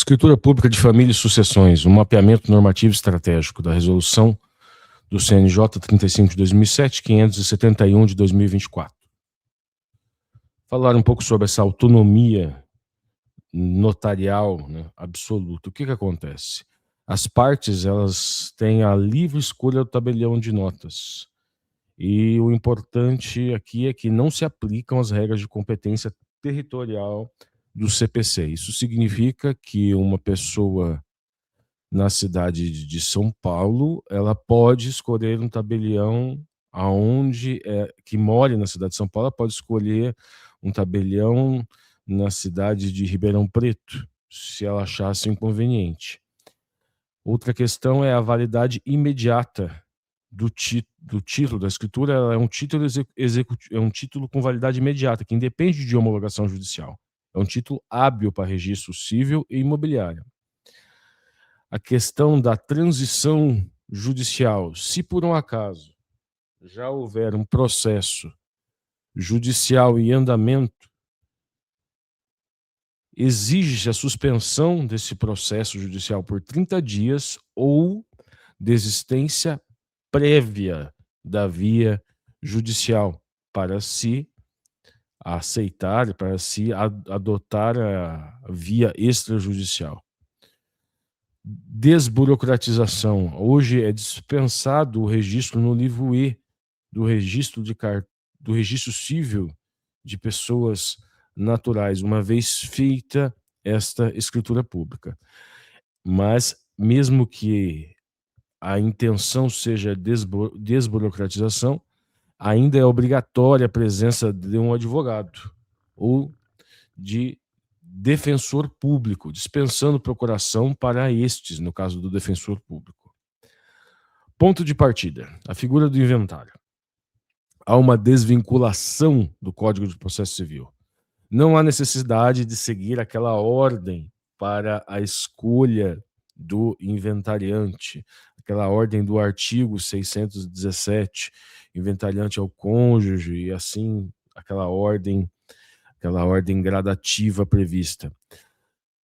Escritura Pública de Família e Sucessões, um mapeamento normativo estratégico da Resolução do CNJ 35 de 2007, 571 de 2024. Falar um pouco sobre essa autonomia notarial, né, absoluta. O que acontece? As partes, elas têm a livre escolha do tabelião de notas. E o importante aqui é que não se aplicam as regras de competência territorial do CPC. Isso significa que uma pessoa na cidade de São Paulo, ela pode escolher um tabelião que more na cidade de São Paulo, ela pode escolher um tabelião na cidade de Ribeirão Preto, se ela achasse inconveniente. Outra questão é a validade imediata do título da escritura. Ela é um título é um título com validade imediata, que independe de homologação judicial. É um título hábil para registro civil e imobiliário. A questão da transição judicial, se por um acaso já houver um processo judicial em andamento, exige a suspensão desse processo judicial por 30 dias ou desistência prévia da via judicial para se aceitar, para se adotar a via extrajudicial. Desburocratização. Hoje é dispensado o registro no livro E do registro civil de pessoas naturais, uma vez feita esta escritura pública. Mas, mesmo que a intenção seja desburocratização, ainda é obrigatória a presença de um advogado ou de defensor público, dispensando procuração para estes, no caso do defensor público. Ponto de partida: a figura do inventário. Há uma desvinculação do Código de Processo Civil. Não há necessidade de seguir aquela ordem para a escolha do inventariante, aquela ordem do artigo 617, inventariante ao cônjuge, e assim, aquela ordem gradativa prevista.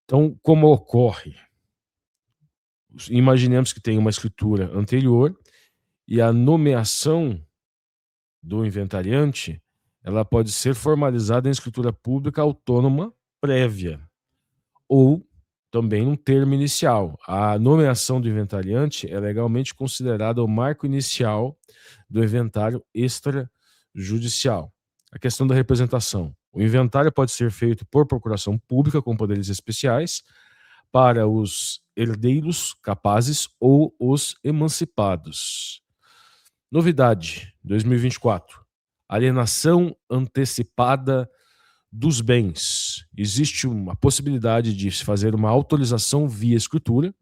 Então, como ocorre? Imaginemos que tem uma escritura anterior e a nomeação do inventariante, ela pode ser formalizada em escritura pública autônoma prévia ou também um termo inicial. A nomeação do inventariante é legalmente considerada o marco inicial do inventário extrajudicial. A questão da representação. O inventário pode ser feito por procuração pública com poderes especiais para os herdeiros capazes ou os emancipados. Novidade, 2024. Alienação antecipada dos bens. Existe uma possibilidade de se fazer uma autorização via escritura.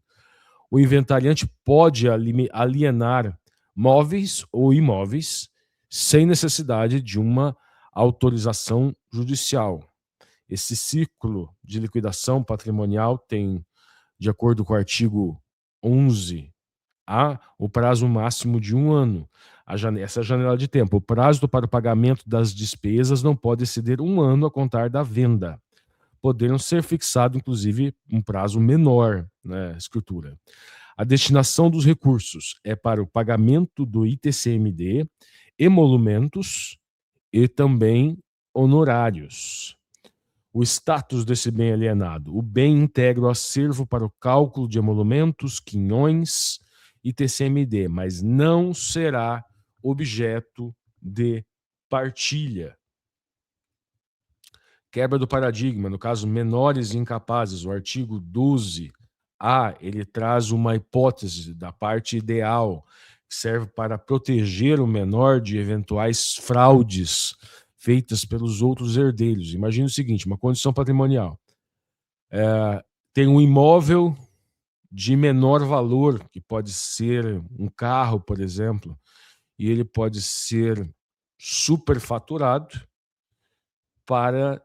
O inventariante pode alienar móveis ou imóveis sem necessidade de uma autorização judicial. Esse ciclo de liquidação patrimonial tem, de acordo com o artigo 11A, o prazo máximo de 1 ano. Essa janela de tempo. O prazo para o pagamento das despesas não pode exceder 1 ano a contar da venda. Poderiam ser fixado, inclusive, um prazo menor na escritura. A destinação dos recursos é para o pagamento do ITCMD, emolumentos e também honorários. O status desse bem alienado. O bem integra o acervo para o cálculo de emolumentos, quinhões e TCMD, mas não será objeto de partilha. Quebra do paradigma, no caso, menores e incapazes. O artigo 12A, ele traz uma hipótese da parte ideal, que serve para proteger o menor de eventuais fraudes feitas pelos outros herdeiros. Imagine o seguinte, uma condição patrimonial. Tem um imóvel de menor valor, que pode ser um carro, por exemplo, e ele pode ser superfaturado para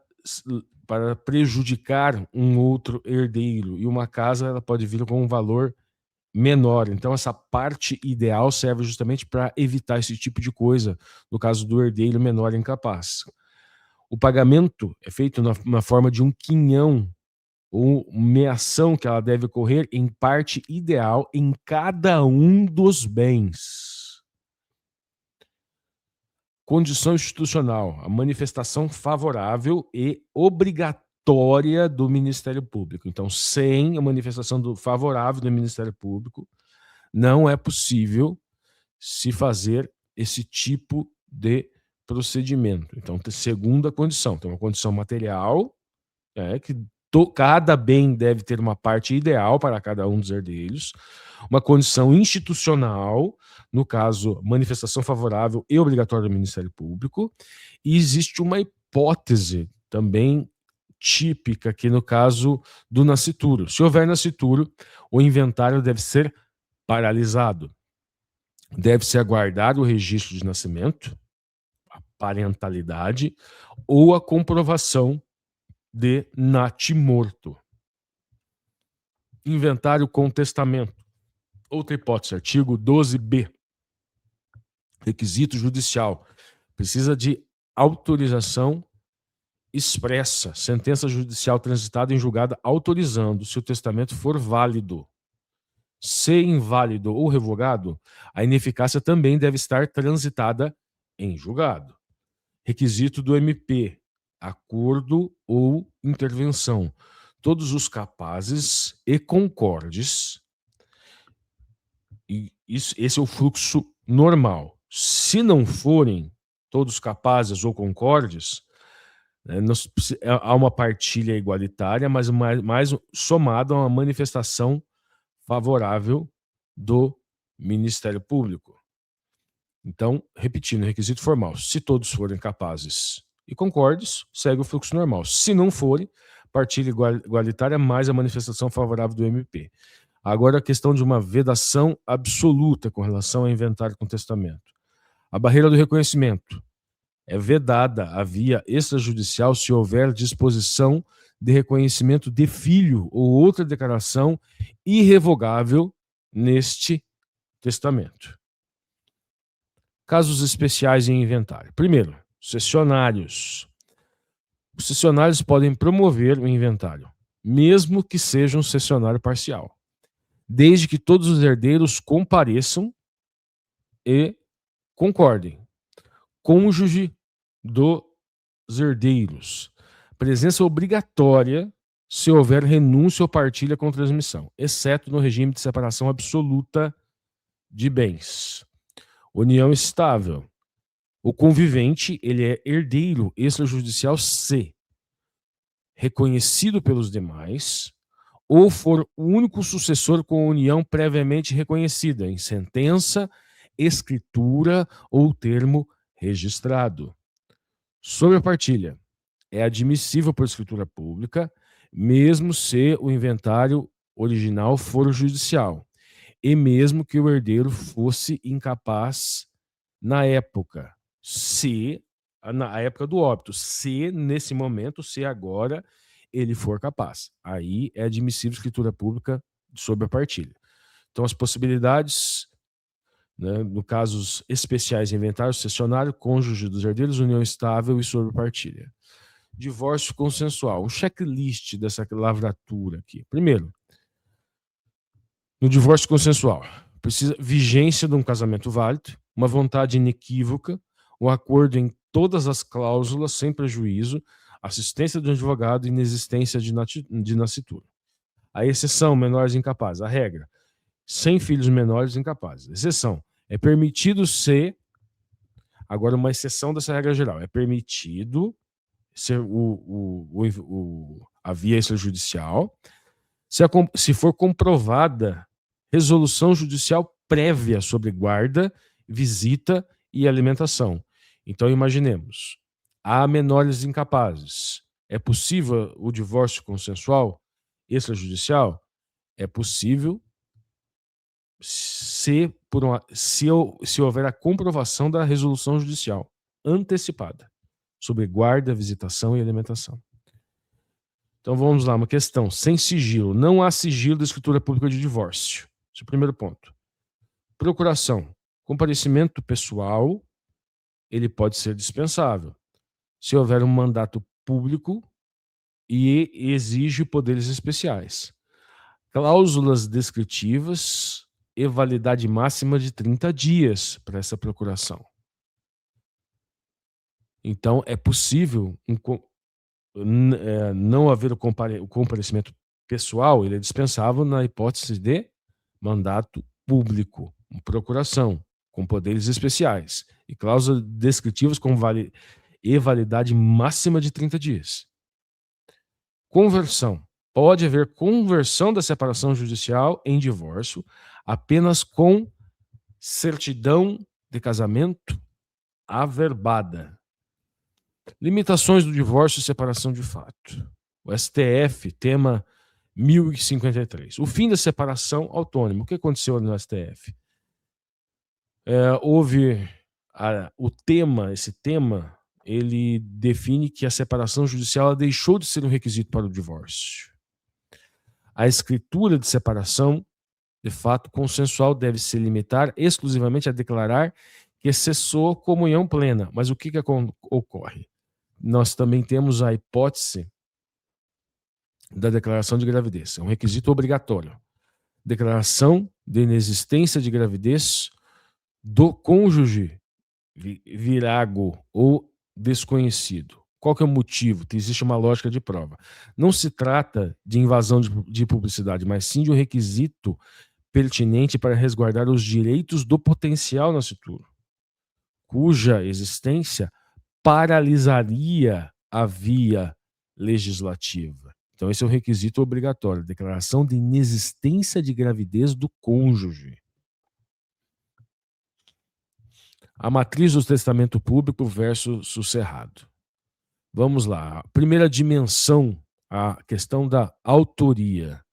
prejudicar um outro herdeiro. E uma casa, ela pode vir com um valor menor. Então, essa parte ideal serve justamente para evitar esse tipo de coisa, no caso do herdeiro menor incapaz. O pagamento é feito na forma de um quinhão uma ação que ela deve ocorrer em parte ideal em cada um dos bens. Condição institucional, a manifestação favorável e obrigatória do Ministério Público. Então, sem a manifestação favorável do Ministério Público, não é possível se fazer esse tipo de procedimento. Então, segunda condição, tem uma condição material, que cada bem deve ter uma parte ideal para cada um dos herdeiros, uma condição institucional, no caso, manifestação favorável e obrigatória do Ministério Público, e existe uma hipótese também típica aqui no caso do nascituro. Se houver nascituro, o inventário deve ser paralisado. Deve-se aguardar o registro de nascimento, a parentalidade, ou a comprovação de natimorto. Inventário com testamento. Outra hipótese, artigo 12b. Requisito judicial. Precisa de autorização expressa, sentença judicial transitada em julgada autorizando, se o testamento for válido. Se inválido ou revogado, a ineficácia também deve estar transitada em julgado. Requisito do MP, acordo ou intervenção. Todos os capazes e concordes, e esse é o fluxo normal. Se não forem todos capazes ou concordes, há uma partilha igualitária, mas mais somado a uma manifestação favorável do Ministério Público. Então, repetindo, requisito formal. Se todos forem capazes e concordes, segue o fluxo normal. Se não forem, partilha igualitária mais a manifestação favorável do MP. Agora, a questão de uma vedação absoluta com relação ao inventário com testamento. A barreira do reconhecimento é vedada a via extrajudicial se houver disposição de reconhecimento de filho ou outra declaração irrevogável neste testamento. Casos especiais em inventário. Primeiro, cessionários. Os cessionários podem promover o inventário, mesmo que seja um cessionário parcial, desde que todos os herdeiros compareçam e concordem. Cônjuge dos herdeiros. Presença obrigatória se houver renúncia ou partilha com transmissão, exceto no regime de separação absoluta de bens. União estável. O convivente, ele é herdeiro extrajudicial se reconhecido pelos demais ou for o único sucessor com união previamente reconhecida em sentença, escritura ou termo registrado. Sobre a partilha, é admissível por escritura pública, mesmo se o inventário original for judicial, e mesmo que o herdeiro fosse incapaz na época, na época do óbito, se nesse momento, se agora ele for capaz. Aí é admissível escritura pública sobre a partilha. Então, as possibilidades, no casos especiais, inventário, cessionário, cônjuge dos herdeiros, união estável e sobre partilha. Divórcio consensual. Um checklist dessa lavratura aqui. Primeiro, no divórcio consensual, precisa vigência de um casamento válido, uma vontade inequívoca, um acordo em todas as cláusulas sem prejuízo, assistência de um advogado e inexistência de nascitura. A exceção, menores incapazes. A regra, sem filhos menores incapazes. Exceção, é permitido ser, agora uma exceção dessa regra geral, é permitido ser a via extrajudicial se for comprovada resolução judicial prévia sobre guarda, visita e alimentação. Então, imaginemos, há menores incapazes. É possível o divórcio consensual extrajudicial? É possível se houver a comprovação da resolução judicial antecipada sobre guarda, visitação e alimentação. Então vamos lá, uma questão. Sem sigilo. Não há sigilo da escritura pública de divórcio. Esse é o primeiro ponto. Procuração. Comparecimento pessoal, ele pode ser dispensável. Se houver um mandato público e exige poderes especiais. Cláusulas descritivas e validade máxima de 30 dias para essa procuração. Então, é possível não haver o comparecimento pessoal, ele é dispensável na hipótese de mandato público, procuração, com poderes especiais, e cláusulas descritivas com validade máxima de 30 dias. Conversão. Pode haver conversão da separação judicial em divórcio apenas com certidão de casamento averbada. Limitações do divórcio e separação de fato. O STF, tema 1053. O fim da separação autônoma. O que aconteceu no STF? Esse tema, ele define que a separação judicial deixou de ser um requisito para o divórcio. A escritura de separação, de fato consensual, deve se limitar exclusivamente a declarar que cessou comunhão plena. Mas o que ocorre? Nós também temos a hipótese da declaração de gravidez. É um requisito obrigatório. Declaração de inexistência de gravidez do cônjuge virago ou desconhecido. Qual que é o motivo? Existe uma lógica de prova. Não se trata de invasão de publicidade, mas sim de um requisito pertinente para resguardar os direitos do potencial nascituro, cuja existência paralisaria a via legislativa. Então, esse é um requisito obrigatório, declaração de inexistência de gravidez do cônjuge. A matriz do testamento público versus o cerrado. Vamos lá. Primeira dimensão, a questão da autoria.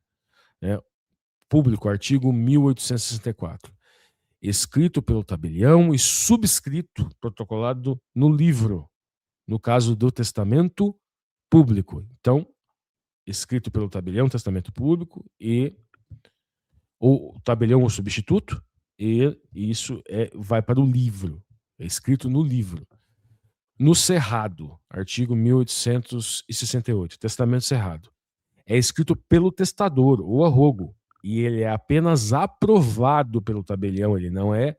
Público, artigo 1864. Escrito pelo tabelião e subscrito, protocolado no livro, no caso do testamento público. Então, escrito pelo tabelião, testamento público, ou tabelião ou substituto, e isso vai para o livro, é escrito no livro. No cerrado, artigo 1868, testamento cerrado, é escrito pelo testador ou arrogo, e ele é apenas aprovado pelo tabelião, ele não é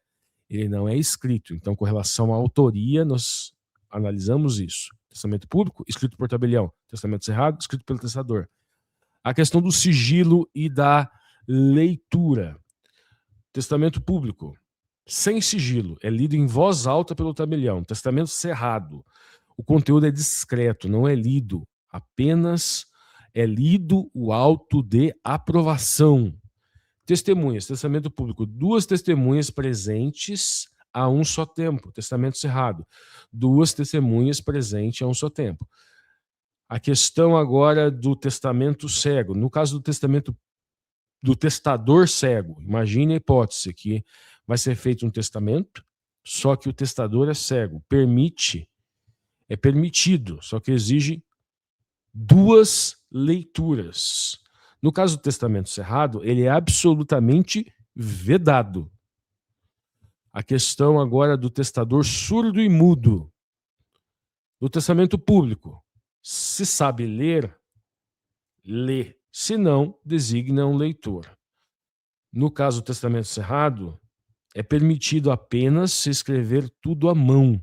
escrito. Então, com relação à autoria, nós analisamos isso. Testamento público, escrito por tabelião. Testamento cerrado, escrito pelo testador. A questão do sigilo e da leitura. Testamento público, sem sigilo, é lido em voz alta pelo tabelião. Testamento cerrado, o conteúdo é discreto, não é lido, apenas é lido o auto de aprovação. Testemunhas, testamento público, 2 testemunhas presentes a um só tempo. Testamento cerrado, 2 testemunhas presentes a um só tempo. A questão agora do testamento cego. No caso do testamento do testador cego, imagine a hipótese que vai ser feito um testamento, só que o testador é cego. É permitido, só que exige 2 leituras. No caso do testamento cerrado, ele é absolutamente vedado. A questão agora do testador surdo e mudo. No testamento público, se sabe ler, lê. Se não, designa um leitor. No caso do testamento cerrado, é permitido apenas se escrever tudo à mão,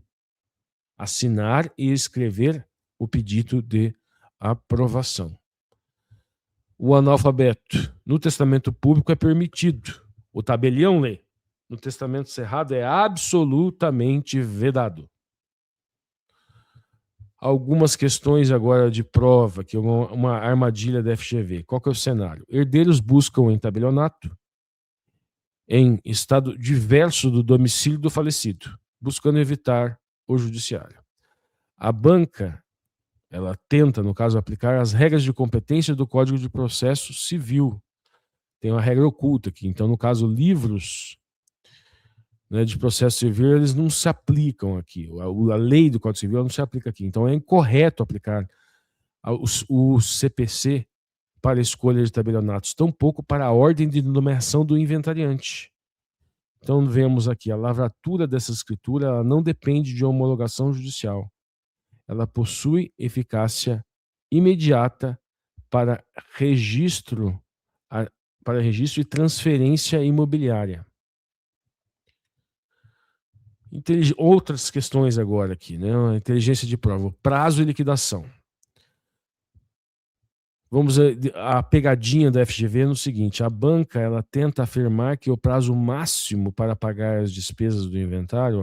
assinar e escrever o pedido de aprovação. O analfabeto, no testamento público é permitido. O tabelião lê. No testamento cerrado é absolutamente vedado. Algumas questões agora de prova, que é uma armadilha da FGV. Qual que é o cenário? Herdeiros buscam em tabelionato, em estado diverso do domicílio do falecido, buscando evitar o judiciário. A banca, ela tenta, no caso, aplicar as regras de competência do Código de Processo Civil. Tem uma regra oculta aqui. Então, no caso, livros, né, de processo civil, eles não se aplicam aqui. A lei do Código Civil não se aplica aqui. Então, é incorreto aplicar o CPC para a escolha de tabelionatos, tampouco para a ordem de nomeação do inventariante. Então, vemos aqui, a lavratura dessa escritura ela não depende de homologação judicial. Ela possui eficácia imediata para registro, para registro e transferência imobiliária. Outras questões agora aqui, né? A inteligência de prova, prazo e liquidação. Vamos a pegadinha da FGV é no seguinte: a banca ela tenta afirmar que o prazo máximo para pagar as despesas do inventário,